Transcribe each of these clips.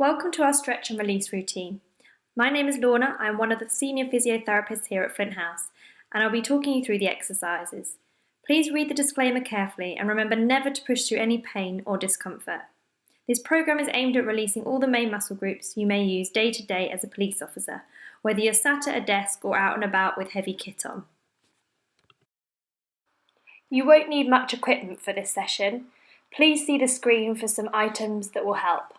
Welcome to our stretch and release routine. My name is Lorna. I'm one of the senior physiotherapists here at Flint House, and I'll be talking you through the exercises. Please read the disclaimer carefully and remember never to push through any pain or discomfort. This program is aimed at releasing all the main muscle groups you may use day to day as a police officer, whether you're sat at a desk or out and about with heavy kit on. You won't need much equipment for this session. Please see the screen for some items that will help.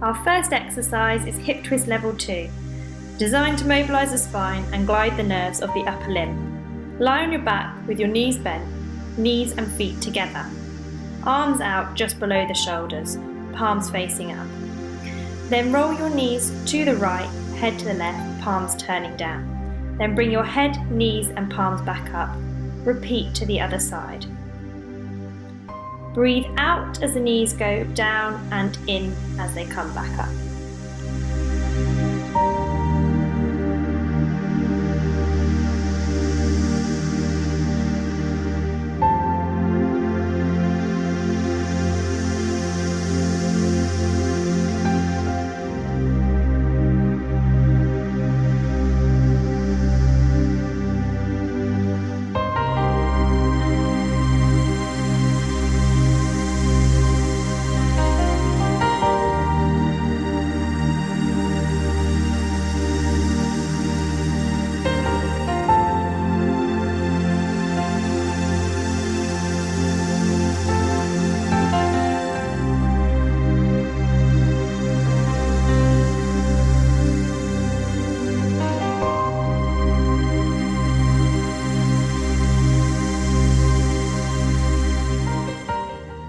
Our first exercise is hip twist level 2, designed to mobilise the spine and glide the nerves of the upper limb. Lie on your back with your knees bent, knees and feet together. Arms out just below the shoulders, palms facing up. Then roll your knees to the right, head to the left, palms turning down. Then bring your head, knees and palms back up. Repeat to the other side. Breathe out as the knees go down and in as they come back up.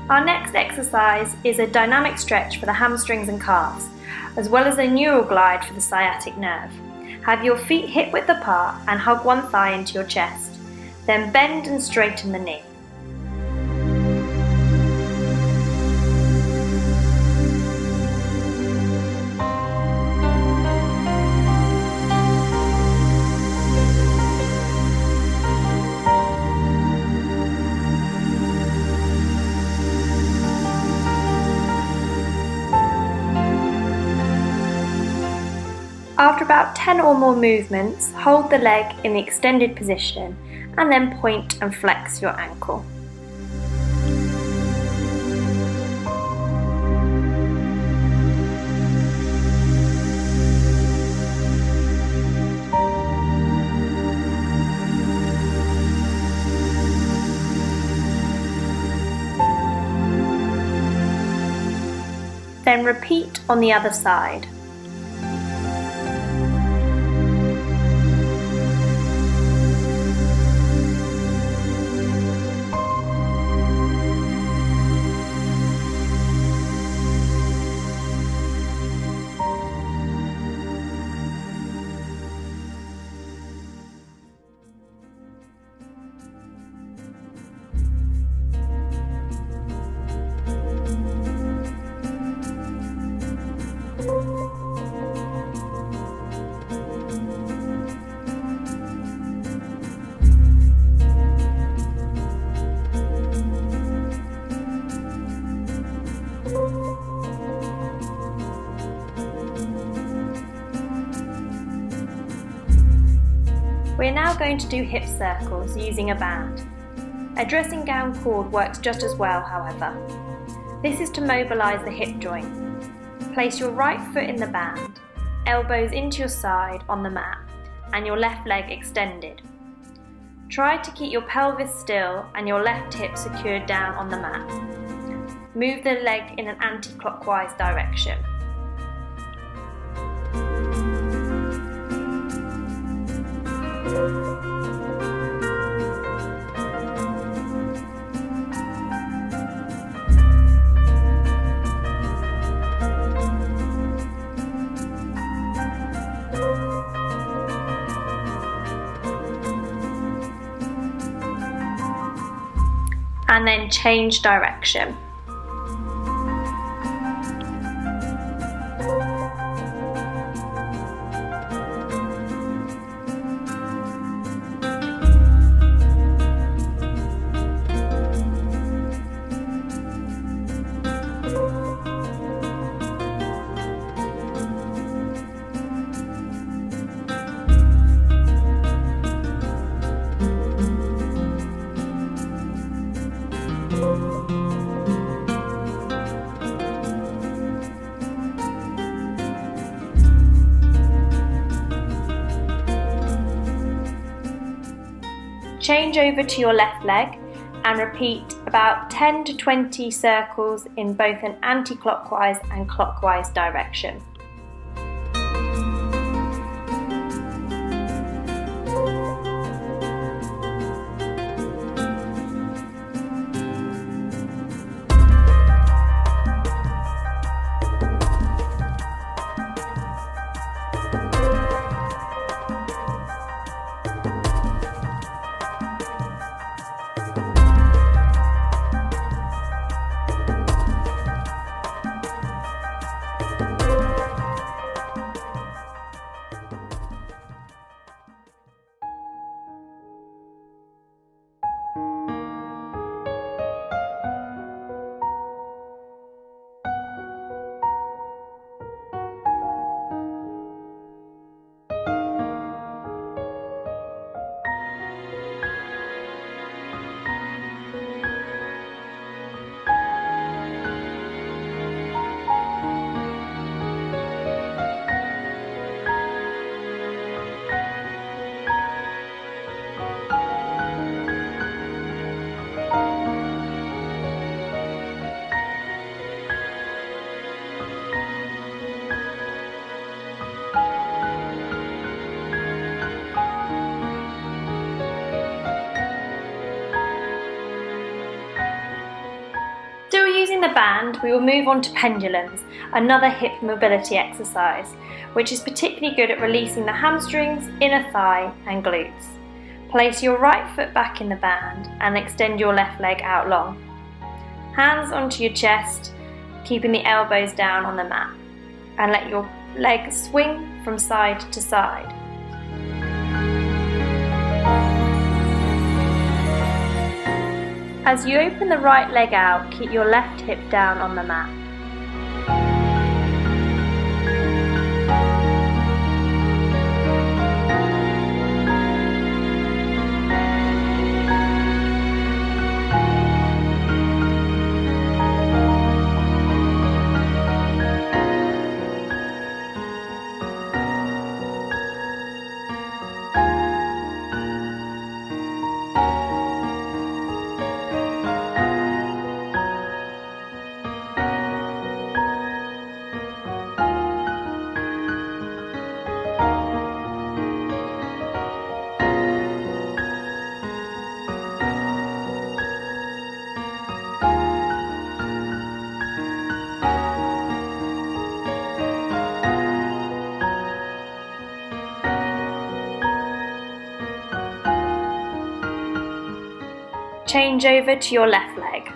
Our next exercise is a dynamic stretch for the hamstrings and calves, as well as a neural glide for the sciatic nerve. Have your feet hip width apart and hug one thigh into your chest. Then bend and straighten the knee. After about 10 or more movements, hold the leg in the extended position and then point and flex your ankle. Then repeat on the other side. We're now going to do hip circles using a band. A dressing gown cord works just as well, however. This is to mobilise the hip joint. Place your right foot in the band, elbows into your side on the mat, and your left leg extended. Try to keep your pelvis still and your left hip secured down on the mat. Move the leg in an anti-clockwise direction. And then change direction. Change over to your left leg and repeat about 10 to 20 circles in both an anti-clockwise and clockwise direction. Using the band, we will move on to pendulums, another hip mobility exercise, which is particularly good at releasing the hamstrings, inner thigh and glutes. Place your right foot back in the band and extend your left leg out long. Hands onto your chest, keeping the elbows down on the mat, and let your leg swing from side to side. As you open the right leg out, keep your left hip down on the mat. Change over to your left leg.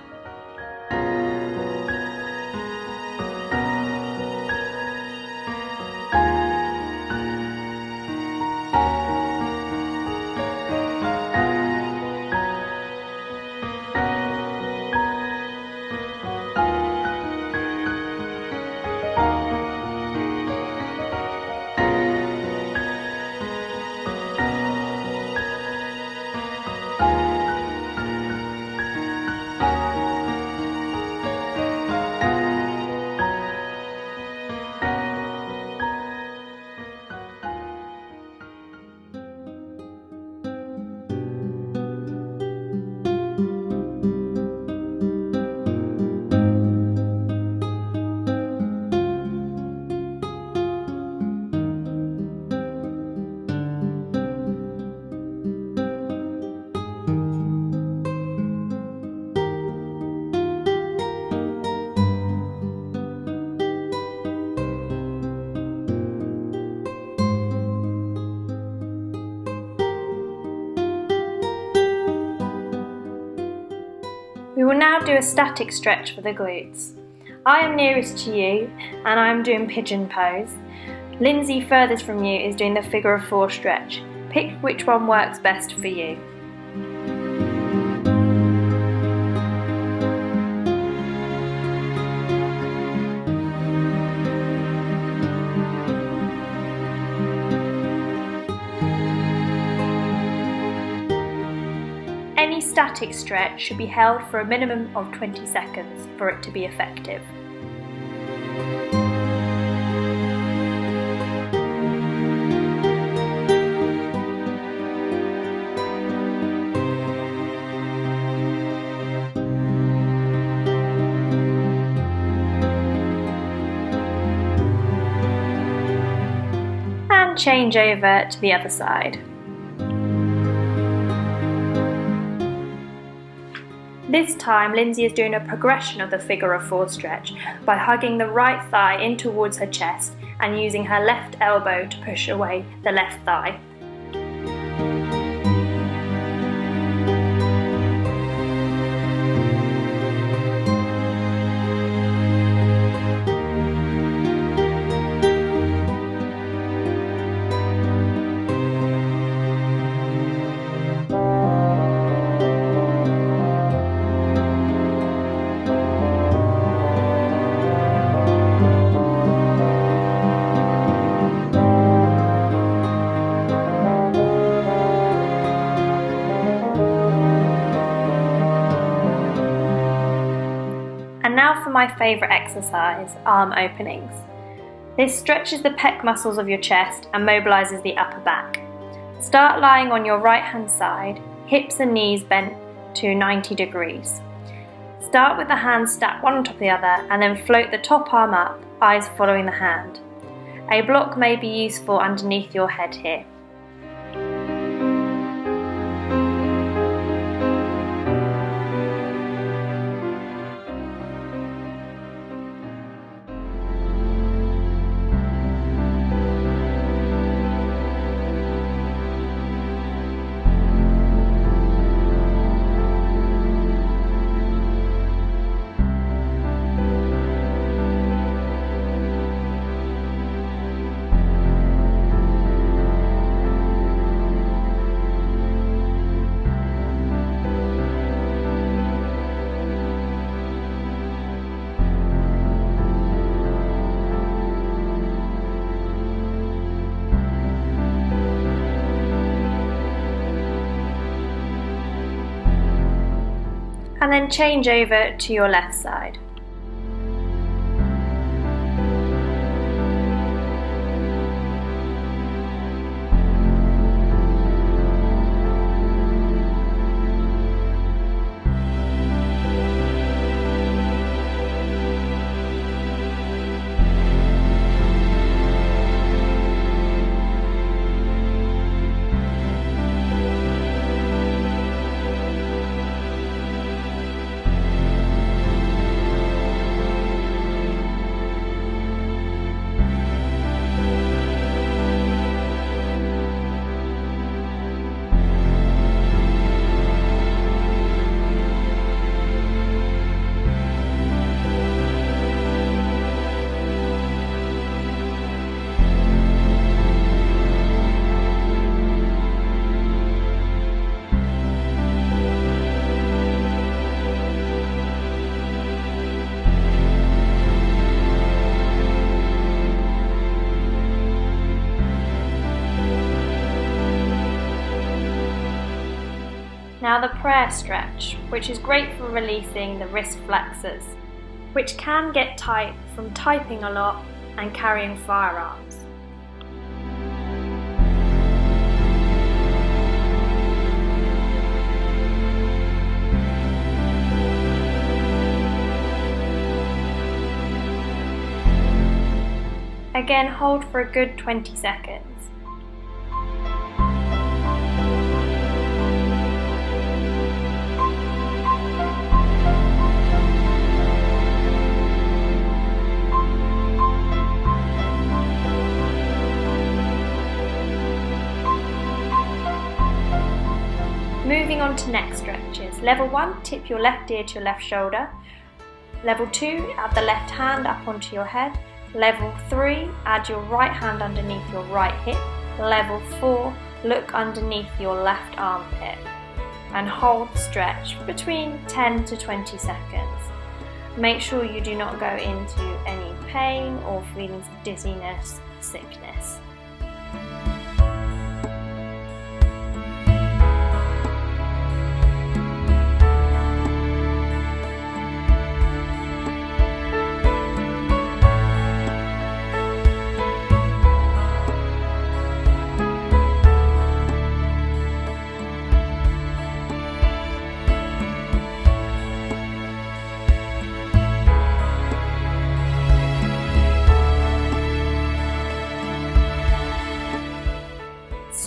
We will now do a static stretch for the glutes. I am nearest to you and I am doing pigeon pose. Lindsay furthest from you is doing the figure of four stretch. Pick which one works best for you. Any static stretch should be held for a minimum of 20 seconds for it to be effective. change over to the other side. This time, Lindsay is doing a progression of the figure of 4 stretch by hugging the right thigh in towards her chest and using her left elbow to push away the left thigh. And now for my favourite exercise, arm openings. This stretches the pec muscles of your chest and mobilises the upper back. Start lying on your right hand side, hips and knees bent to 90 degrees. Start with the hands stacked one on top of the other and then float the top arm up, eyes following the hand. A block may be useful underneath your head here. And then change over to your left side. Now the prayer stretch, which is great for releasing the wrist flexors, which can get tight from typing a lot and carrying firearms. Again, hold for a good 20 seconds. Moving on to neck stretches. Level 1, tip your left ear to your left shoulder. Level 2, add the left hand up onto your head. Level 3, add your right hand underneath your right hip. Level 4, look underneath your left armpit. And hold the stretch between 10 to 20 seconds. Make sure you do not go into any pain or feelings of dizziness, sickness.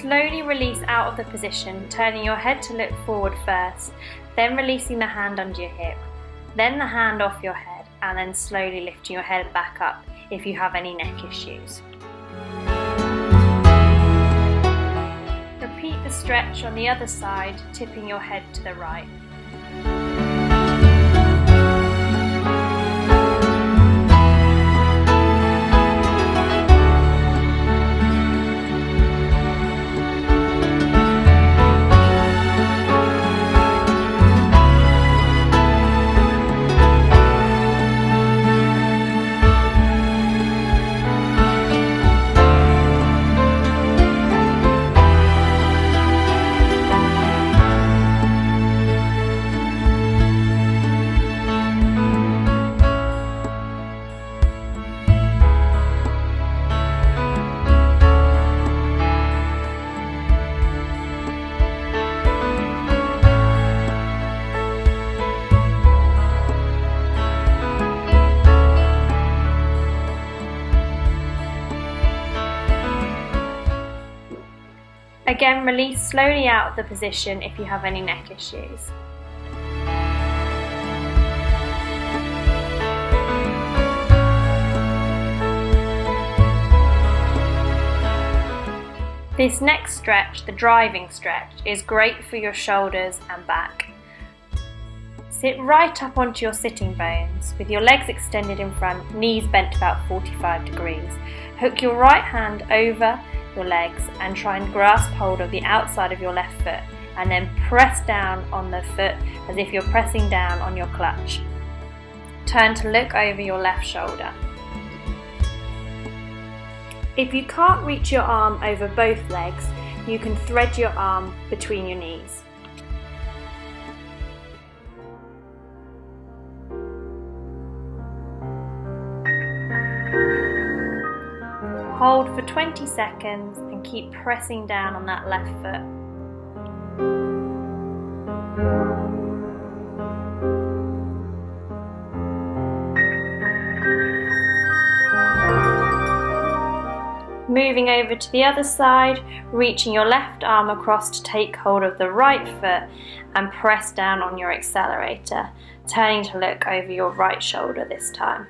Slowly release out of the position, turning your head to look forward first, then releasing the hand under your hip, then the hand off your head, and then slowly lifting your head back up if you have any neck issues. Repeat the stretch on the other side, tipping your head to the right. Again, release slowly out of the position if you have any neck issues. This next stretch, the driving stretch, is great for your shoulders and back. Sit right up onto your sitting bones with your legs extended in front, knees bent about 45 degrees. Hook your right hand over your legs and try and grasp hold of the outside of your left foot, and then press down on the foot as if you're pressing down on your clutch. Turn to look over your left shoulder. If you can't reach your arm over both legs, you can thread your arm between your knees. Hold for 20 seconds and keep pressing down on that left foot. Moving over to the other side, reaching your left arm across to take hold of the right foot and press down on your accelerator, turning to look over your right shoulder this time.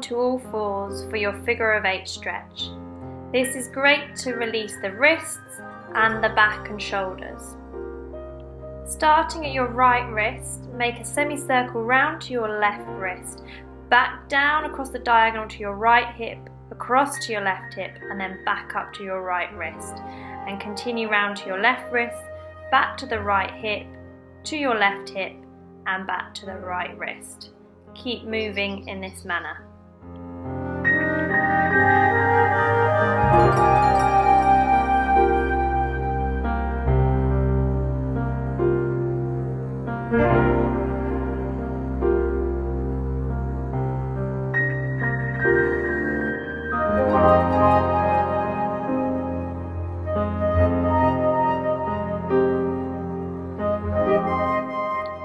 To all fours for your figure of 8 stretch. This is great to release the wrists and the back and shoulders. Starting at your right wrist, make a semicircle round to your left wrist, back down across the diagonal to your right hip, across to your left hip, and then back up to your right wrist, and continue round to your left wrist, back to the right hip, to your left hip, and back to the right wrist. Keep moving in this manner.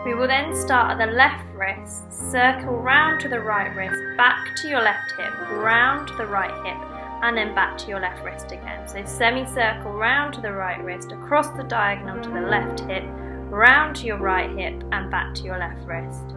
We will then start at the left wrist, circle round to the right wrist, back to your left hip, round to the right hip, and then back to your left wrist again. So semicircle round to the right wrist, across the diagonal to the left hip, round to your right hip, and back to your left wrist.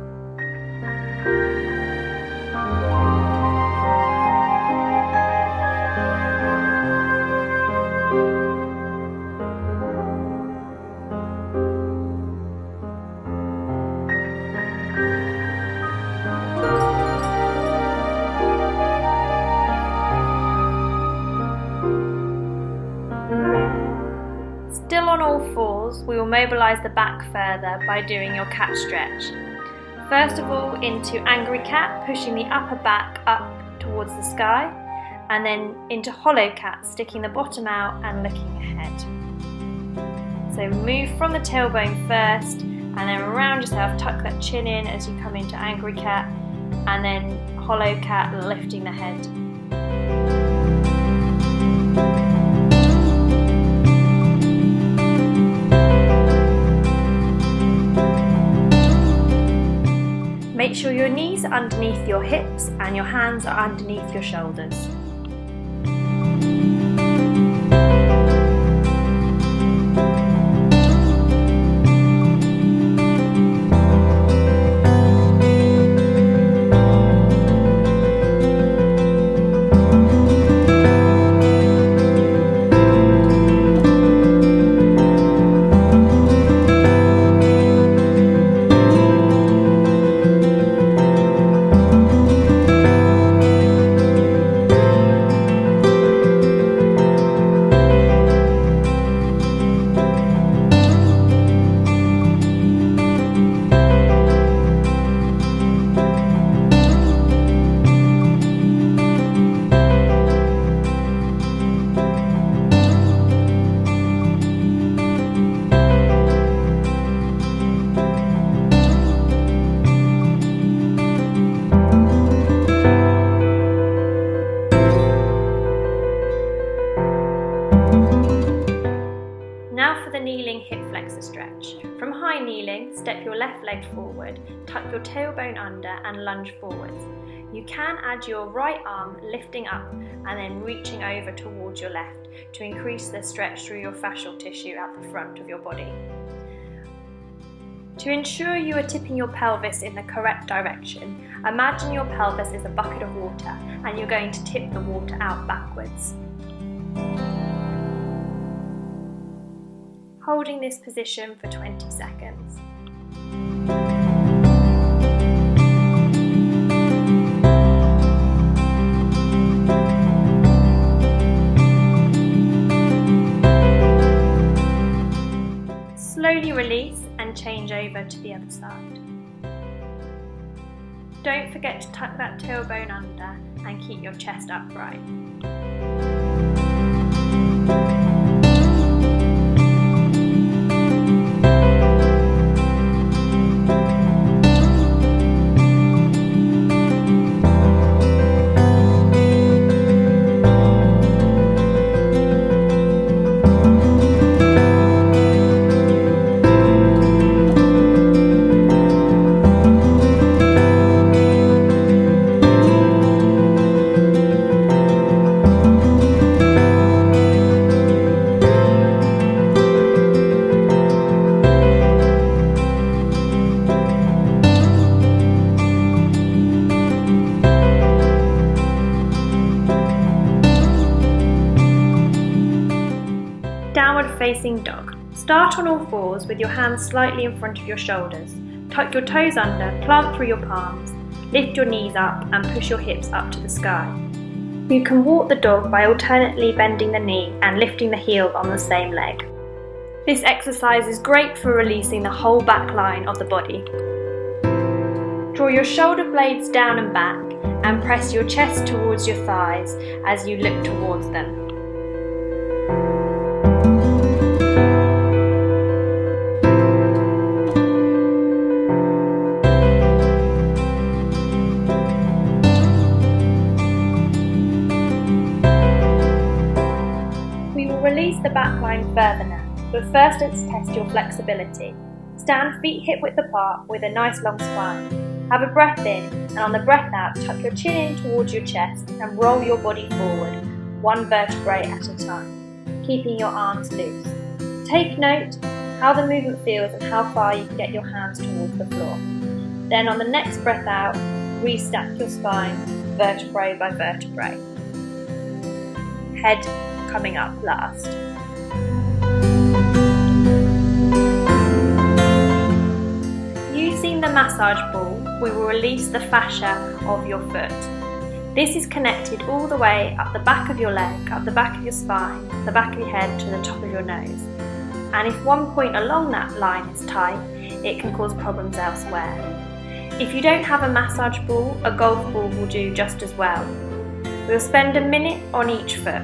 Still on all fours, we will mobilise the back further by doing your cat stretch. First of all, into angry cat, pushing the upper back up towards the sky, and then into hollow cat, sticking the bottom out and looking ahead. So move from the tailbone first, and then round yourself, tuck that chin in as you come into angry cat, and then hollow cat, lifting the head. Make sure your knees are underneath your hips and your hands are underneath your shoulders. Now for the kneeling hip flexor stretch. From high kneeling, step your left leg forward, tuck your tailbone under and lunge forwards. You can add your right arm lifting up and then reaching over towards your left to increase the stretch through your fascial tissue at the front of your body. To ensure you are tipping your pelvis in the correct direction, imagine your pelvis is a bucket of water and you're going to tip the water out backwards. Holding this position for 20 seconds. Slowly release and change over to the other side. Don't forget to tuck that tailbone under and keep your chest upright. Downward facing dog. Start on all fours with your hands slightly in front of your shoulders. Tuck your toes under, plant through your palms, lift your knees up and push your hips up to the sky. You can walk the dog by alternately bending the knee and lifting the heel on the same leg. This exercise is great for releasing the whole back line of the body. Draw your shoulder blades down and back and press your chest towards your thighs as you look towards them. Release the back line further now, but first let's test your flexibility. Stand feet hip width apart with a nice long spine. Have a breath in, and on the breath out, tuck your chin in towards your chest and roll your body forward, one vertebrae at a time, keeping your arms loose. Take note how the movement feels and how far you can get your hands towards the floor. Then on the next breath out, restack your spine, vertebrae by vertebrae. Head coming up last. Using the massage ball, we will release the fascia of your foot. This is connected all the way up the back of your leg, up the back of your spine, the back of your head to the top of your nose. And if one point along that line is tight, it can cause problems elsewhere. If you don't have a massage ball, a golf ball will do just as well. We'll spend a minute on each foot.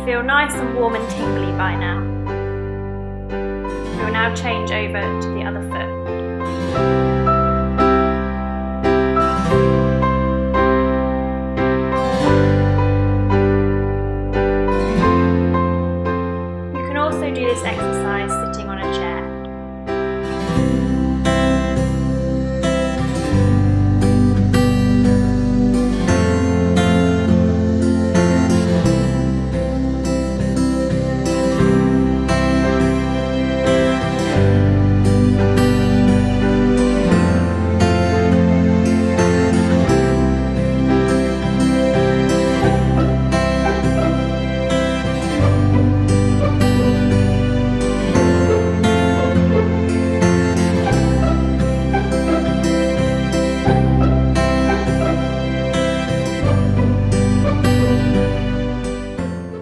Feel nice and warm and tingly by now. We will now change over to the other foot. You can also do this exercise sitting on a chair.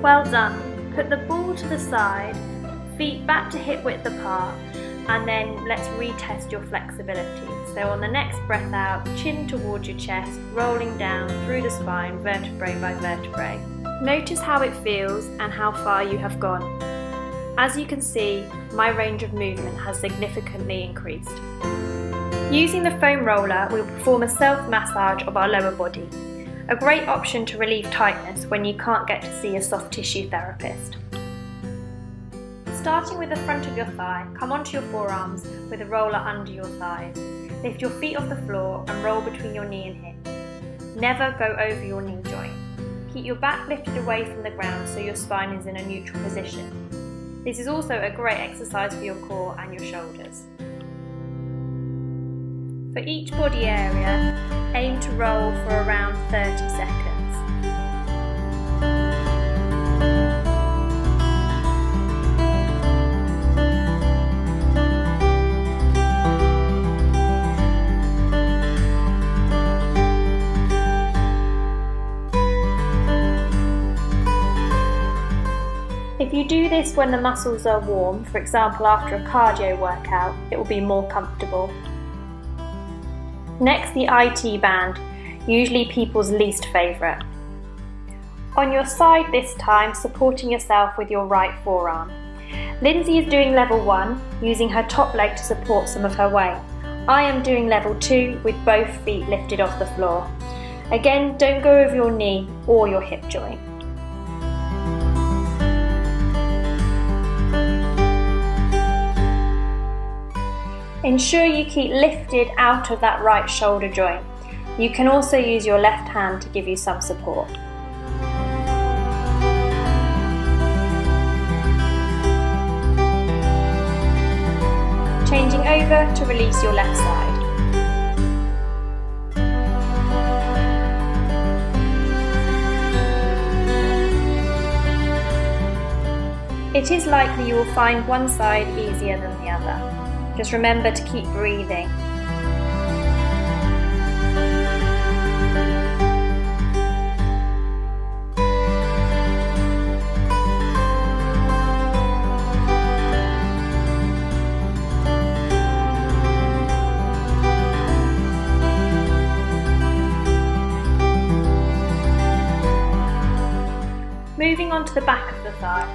Well done. Put the ball to the side, feet back to hip width apart, and then let's retest your flexibility. So on the next breath out, chin towards your chest, rolling down through the spine, vertebrae by vertebrae. Notice how it feels and how far you have gone. As you can see, my range of movement has significantly increased. Using the foam roller, we'll perform a self-massage of our lower body. A great option to relieve tightness when you can't get to see a soft tissue therapist. Starting with the front of your thigh, come onto your forearms with a roller under your thighs. Lift your feet off the floor and roll between your knee and hip. Never go over your knee joint. Keep your back lifted away from the ground so your spine is in a neutral position. This is also a great exercise for your core and your shoulders. For each body area, aim to roll for around 30 seconds. If you do this when the muscles are warm, for example after a cardio workout, it will be more comfortable. Next, the IT band, usually people's least favourite. On your side this time, supporting yourself with your right forearm. Lindsay is doing level 1, using her top leg to support some of her weight. I am doing level 2 with both feet lifted off the floor. Again, don't go over your knee or your hip joint. Ensure you keep lifted out of that right shoulder joint. You can also use your left hand to give you some support. Changing over to release your left side. It is likely you will find one side easier than the other. Just remember to keep breathing. Moving on to the back of the thigh.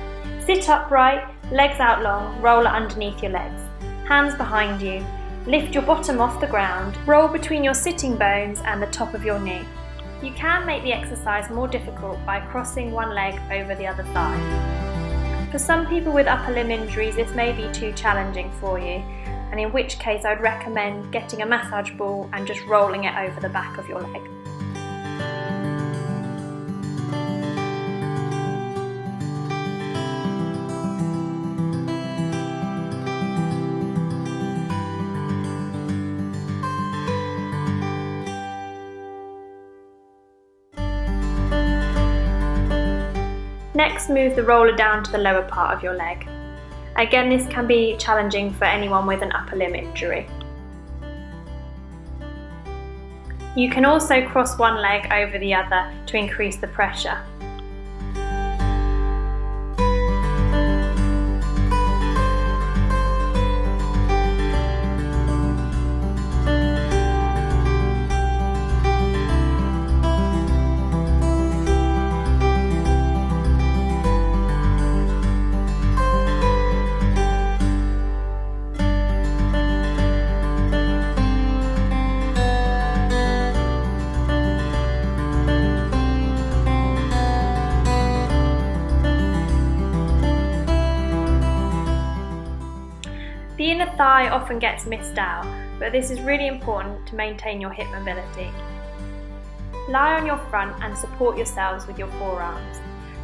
Sit upright, legs out long, roller underneath your legs. Hands behind you, lift your bottom off the ground, roll between your sitting bones and the top of your knee. You can make the exercise more difficult by crossing one leg over the other thigh. For some people with upper limb injuries, this may be too challenging for you, and in which case I'd recommend getting a massage ball and just rolling it over the back of your leg. Next, move the roller down to the lower part of your leg. Again, this can be challenging for anyone with an upper limb injury. You can also cross one leg over the other to increase the pressure. The inner thigh often gets missed out, but this is really important to maintain your hip mobility. Lie on your front and support yourselves with your forearms.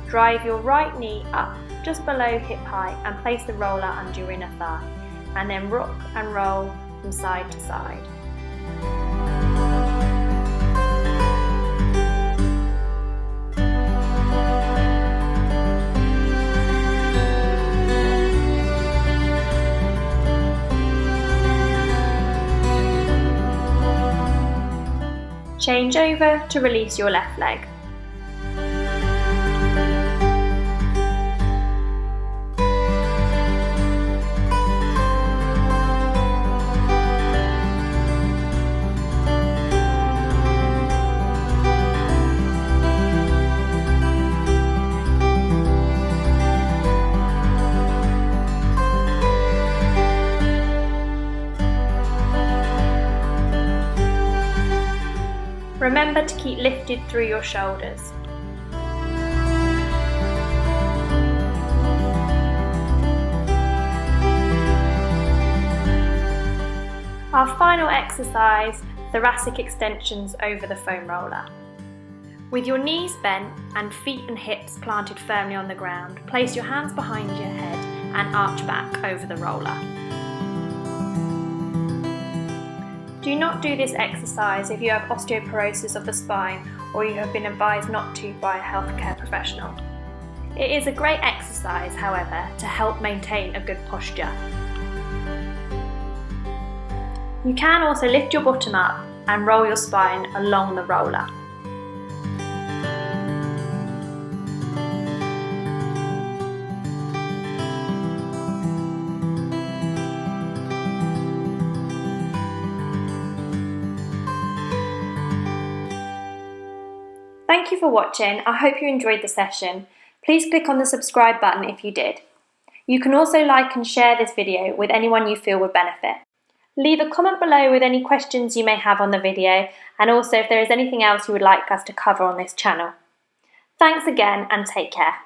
Drive your right knee up just below hip height and place the roller under your inner thigh, and then rock and roll from side to side. Change over to release your left leg. Remember to keep lifted through your shoulders. Our final exercise, thoracic extensions over the foam roller. With your knees bent and feet and hips planted firmly on the ground, place your hands behind your head and arch back over the roller. Do not do this exercise if you have osteoporosis of the spine or you have been advised not to by a healthcare professional. It is a great exercise, however, to help maintain a good posture. You can also lift your bottom up and roll your spine along the roller. Thank you for watching. I hope you enjoyed the session. Please click on the subscribe button if you did. You can also like and share this video with anyone you feel would benefit. Leave a comment below with any questions you may have on the video, and also if there is anything else you would like us to cover on this channel. Thanks again and take care.